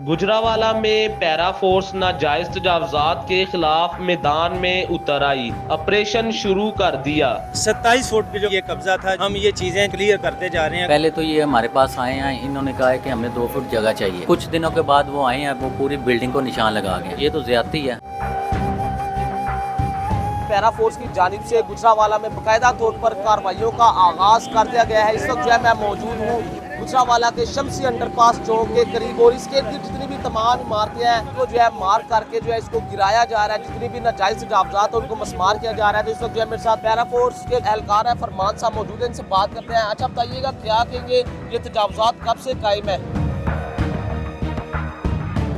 गुजरावाला में para force नाजायज तजावजात के खिलाफ मैदान में उतर आई, ऑपरेशन शुरू कर दिया। 27 फुट पे जो ये कब्जा था, हम ये चीजें क्लियर करते जा रहे हैं। पहले तो ये हमारे पास आए हैं, इन्होंने कहा है कि हमें 2 फुट जगह चाहिए। कुछ दिनों के बाद वो आए हैं, वो पूरी बिल्डिंग को निशान लगा गए। ये तो ज्यादती है। पैरा फोर्स की जानिब से गुजरावाला में बाकायदा तौर पर कार्रवाइयों का आगाज कर दिया गया है। इस वक्त जो है मैं मौजूद हूँ गुजरावाला के शमसी अंडरपास चौक के करीब, और इसके जितनी भी तमाम इमारतें हैं वो जो है मार करके जो है इसको गिराया जा रहा है। जितनी भी नाजायज तजावजात है उनको मस्मार किया जा रहा है। तो इस वक्त जो है मेरे साथ पैरा फोर्स के एहलकार है फरमान साहब मौजूद है, इनसे बात करते हैं। अच्छा बताइएगा, क्या कहेंगे, ये तजावजात कब से कायम है?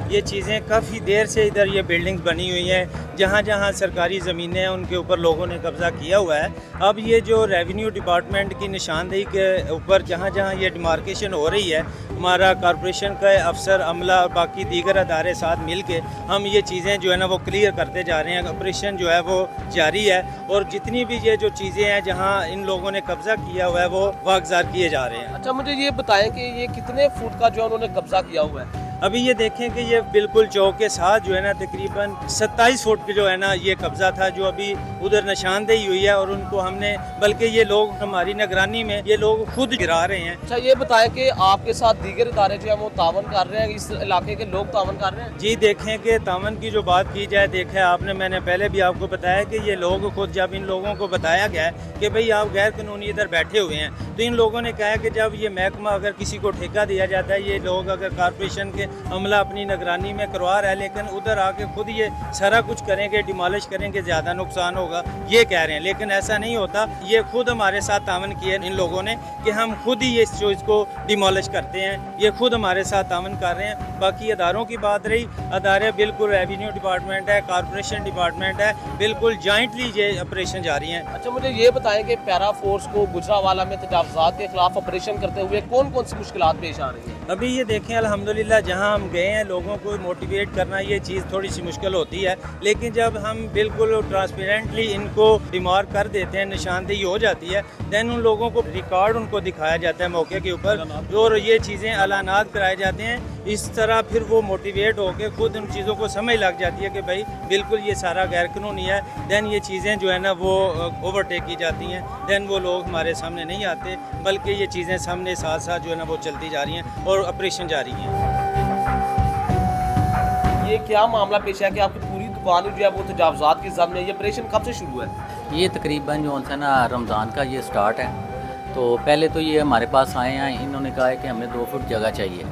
ये चीज़ें काफ़ी देर से इधर ये बिल्डिंग बनी हुई हैं। जहाँ जहाँ सरकारी ज़मीनें हैं उनके ऊपर लोगों ने कब्ज़ा किया हुआ है। अब ये जो रेवेन्यू डिपार्टमेंट की निशानदेही के ऊपर जहाँ जहाँ ये डिमार्केशन हो रही है, हमारा कॉरपोरेशन का अफसर अमला और बाकी दीगर अदारे साथ मिल के हम ये चीज़ें जो है ना वो क्लियर करते जा रहे हैं। ऑपरेशन जो है वो जारी है और जितनी भी ये जो चीज़ें हैं जहाँ इन लोगों ने कब्ज़ा किया हुआ है वो वागजार किए जा रहे हैं। अच्छा मुझे ये बताएं कि ये कितने फुट का जो है उन्होंने कब्जा किया हुआ है? अभी ये देखें कि ये बिल्कुल चौक के साथ जो है ना तकरीबन 27 फुट की जो है ना ये कब्जा था, जो अभी उधर निशानदेही हुई है। और उनको हमने, बल्कि ये लोग हमारी निगरानी में ये लोग खुद गिरा रहे हैं। अच्छा ये बताएं कि आपके साथ दीगर इदारे जो है वो तावन कर रहे हैं, इस इलाके के लोग तावन कर रहे हैं? जी देखें कि तावन की जो बात की जाए, देखें आपने, मैंने पहले भी आपको बताया कि ये लोग खुद, जब इन लोगों को बताया गया है कि भाई आप गैर कानूनी इधर बैठे हुए हैं, तो इन लोगों ने कहा कि जब ये महकमा अगर किसी को ठेका दिया जाता है, ये लोग अगर कॉरपोरेशन के अमला अपनी निगरानी में करवा रहा है, लेकिन उधर आके खुद ये सारा कुछ करेंगे, डिमोलिश करेंगे, ज़्यादा नुकसान होगा ये कह रहे हैं। लेकिन ऐसा नहीं होता। ये खुद हमारे साथ तावन किए इन लोगों ने कि हम खुद ही इस चीज़ को डिमोलिश करते हैं। ये खुद हमारे साथ तावन कर रहे हैं। बाकी अदारों की बात रही, अदारे बिल्कुल रेवेन्यू डिपार्टमेंट है, कॉरपोरेशन डिपार्टमेंट है, बिल्कुल जॉइंटली ये ऑपरेशन जारी हैं। अच्छा मुझे ये बताएं कि पैरा फोर्स को गुजरावाला में तजावजात के खिलाफ ऑपरेशन करते हुए कौन कौन सी मुश्किलात पेश आ रही हैं? अभी ये देखें अल्हम्दुलिल्लाह जहाँ हम गए हैं, लोगों को मोटिवेट करना ये चीज़ थोड़ी सी मुश्किल होती है, लेकिन जब हम बिल्कुल ट्रांसपेरेंटली इनको डिमार्क कर देते हैं, निशानदेही हो जाती है, दैन उन लोगों को रिकॉर्ड उनको दिखाया जाता है मौके के ऊपर, और ये चीज़ें ऐलानात कराए जाते हैं। इस तरह फिर वो मोटिवेट होकर खुद उन चीज़ों को समझ लग जाती है कि भाई बिल्कुल ये सारा गैर कानूनी है। दैन ये चीज़ें जो है ना वो ओवरटेक की जाती हैं। दैन वो लोग हमारे सामने नहीं आते, बल्कि ये चीज़ें सामने साथ साथ जो है ना वो चलती जा रही हैं और ऑपरेशन जारी है। ये क्या मामला पेश है कि आपकी पूरी दुकान जो है वो तजावजात की ज़द में? ये ऑपरेशन कब से शुरू है? ये तकरीबन जो है ना रमज़ान का ये स्टार्ट है। तो पहले तो ये हमारे पास आए हैं, इन्होंने कहा है कि हमें 2 फुट जगह चाहिए।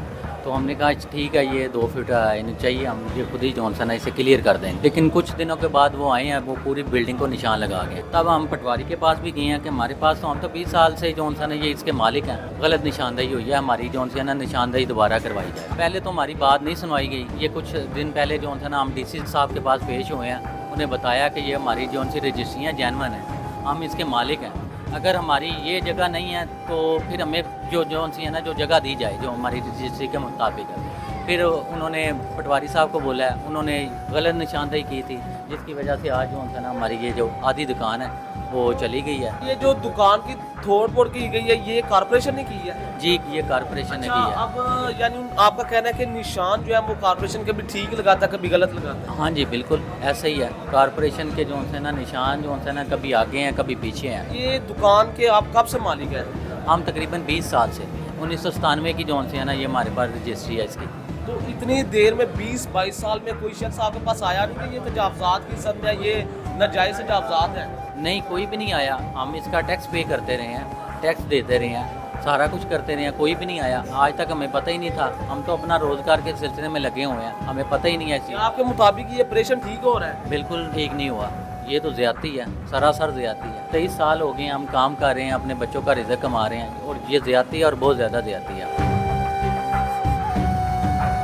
तो हमने कहा ठीक है, ये 2 फुट इन्हें चाहिए, हम ये खुद ही जो है ना इसे क्लियर कर देंगे। लेकिन कुछ दिनों के बाद वो आए हैं, वो पूरी बिल्डिंग को निशान लगा गए। तब हम पटवारी के पास भी गए हैं कि हमारे पास तो, हम तो 20 साल से जो है ना ये इसके मालिक हैं, गलत निशानदेही हुई है, हमारी जो है ना निशानदेही दोबारा करवाई जाए। पहले तो हमारी बात नहीं सुनवाई गई। ये कुछ दिन पहले जो है ना हम DC साहब के पास पेश हुए हैं, उन्हें बताया कि ये हमारी जो सी रजिस्ट्रियाँ जेन्युइन हैं, हम इसके मालिक हैं। अगर हमारी ये जगह नहीं है तो फिर हमें जो सी है ना जो जगह दी जाए जो हमारी रजिस्ट्री के मुताबिक है। फिर उन्होंने पटवारी साहब को बोला है, उन्होंने गलत निशानदेही की थी, जिसकी वजह से आज जो है ना हमारी ये जो आधी दुकान है वो चली गई है। ये जो दुकान की तोड़ फोड़ की गई है, ये कॉर्पोरेशन ने की है? जी, ये कॉरपोरेशन ने की है। अब यानी आपका कहना है कि निशान जो है वो कॉर्पोरेशन कभी ठीक लगाता है, कभी गलत लगाता है? हाँ जी, बिल्कुल ऐसा ही है। कॉरपोरेशन के जो है ना निशान जो है ना कभी आगे हैं कभी पीछे हैं। ये दुकान के आप कब से मालिक हैं? हम तकरीबन 20 साल से, 1997 की जो है ना ये हमारे पास रजिस्ट्री है इसकी। तो इतनी देर में 20-22 साल में कोई शख्स आपके पास आया नहीं कि ये तजावजात की सद में, ये नाजायज़ तजावजात हैं? नहीं, कोई भी नहीं आया। हम इसका टैक्स पे करते रहे हैं, टैक्स देते रहे हैं, सारा कुछ करते रहे हैं, कोई भी नहीं आया। आज तक हमें पता ही नहीं था। हम तो अपना रोज़गार के सिलसिले में लगे हुए हैं, हमें पता ही नहीं है ऐसी। आपके मुताबिक ये ऑपरेशन ठीक हो रहा है? बिल्कुल ठीक नहीं हुआ। ये तो ज़्यादती है, सरासर ज़्यादती है। 23 साल हो गए हम काम कर रहे हैं, अपने बच्चों का रिज़्क कमा रहे हैं, और ये ज़्यादती है और बहुत ज़्यादा ज़्यादती है।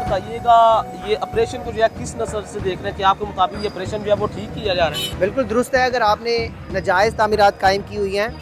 बताइएगा ये ऑपरेशन को जो है किस नज़र से देख रहे हैं कि आपके मुताबिक ये ऑपरेशन जो है वो ठीक किया जा रहा है? बिल्कुल दुरुस्त है। अगर आपने नाजायज़ तामीरात कायम की हुई हैं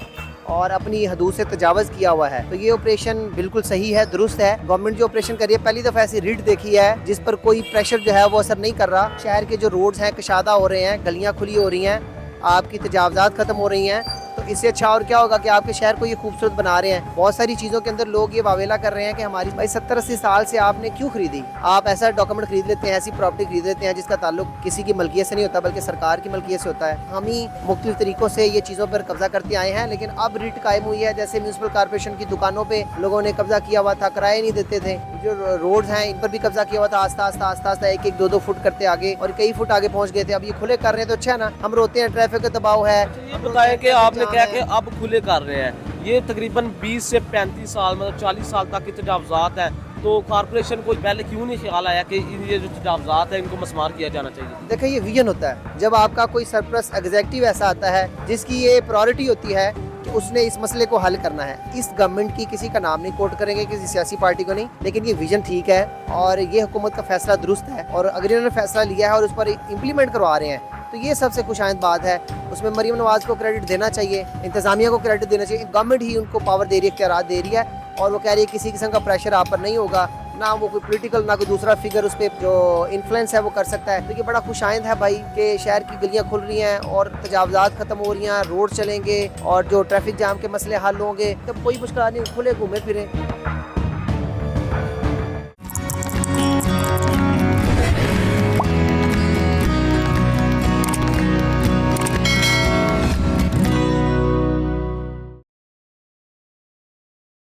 और अपनी हदूद से तजावज़ किया हुआ है तो ये ऑपरेशन बिल्कुल सही है, दुरुस्त है। गवर्नमेंट जो ऑपरेशन कर रही है, पहली दफ़ा ऐसी रीड देखी है जिस पर कोई प्रेशर जो है वो असर नहीं कर रहा। शहर के जो रोड्स हैं कशादा हो रहे हैं, गलियाँ खुली हो रही हैं, आपकी तजावज़ात ख़त्म हो रही हैं। तो इससे अच्छा और क्या होगा कि आपके शहर को ये खूबसूरत बना रहे हैं। बहुत सारी चीज़ों के अंदर लोग ये वावेला कर रहे हैं कि हमारी भाई 70-80 साल से आपने क्यों खरीदी। आप ऐसा डॉक्यूमेंट खरीद लेते हैं, ऐसी प्रॉपर्टी खरीद लेते हैं जिसका ताल्लुक किसी की मलकियत से नहीं होता बल्कि सरकार की मलकियत से होता है। हम ही मुख्तलिफ तरीकों से ये चीज़ों पर कब्जा करते आए हैं, लेकिन अब रिट कायम हुई है। जैसे म्यूनसिपल कॉर्पोरेशन की दुकानों पे लोगों ने कब्जा किया हुआ था, किराए नहीं देते थे। जो रोड्स हैं इन पर भी कब्जा किया हुआ था, आस्ता आस्ता 1-2 फुट करते आगे और कई फुट आगे पहुंच गए थे। अब ये खुले कर रहे हैं तो अच्छा है ना। हम रोते हैं ट्रैफिक का दबाव है। ये बताएं कि आपने कहा कि अब खुले कर रहे हैं, ये तकरीबन 20 से 35 साल मतलब 40 साल तक के तजावजात हैं, तो कॉर्पोरेशन को पहले क्यों नहीं ख्याल आया कि ये जो तजावजात है इनको मसमार किया जाना चाहिए। देखिए ये विजन होता है जब आपका कोई सरप्लस एग्जीक्यूटिव ऐसा आता है जिसकी ये प्रायोरिटी होती है कि उसने इस मसले को हल करना है। इस गवर्नमेंट की किसी का नाम नहीं कोट करेंगे, किसी सियासी पार्टी को नहीं, लेकिन ये विजन ठीक है और ये हुकूमत का फैसला दुरुस्त है और अगर इन्होंने फैसला लिया है और उस पर इम्प्लीमेंट करवा रहे हैं तो ये सबसे खुशाइंद बात है। उसमें मरीम नवाज को क्रेडिट देना चाहिए, इंतजामिया को क्रेडिट देना चाहिए। गवर्नमेंट ही उनको पावर दे रही है, इख्तियारात दे रही है और वो कह रही है किसी किस्म का प्रेशर आप पर नहीं होगा, ना वो कोई पॉलिटिकल ना कोई दूसरा फिगर उस पर जो इन्फ्लुएंस है वो कर सकता है। तो ये बड़ा खुशाइंद है भाई कि शहर की गलियां खुल रही हैं और तजावजात खत्म हो रही हैं, रोड चलेंगे और जो ट्रैफिक जाम के मसले हल होंगे, तब कोई मुश्किल नहीं, खुले घूमे फिरे।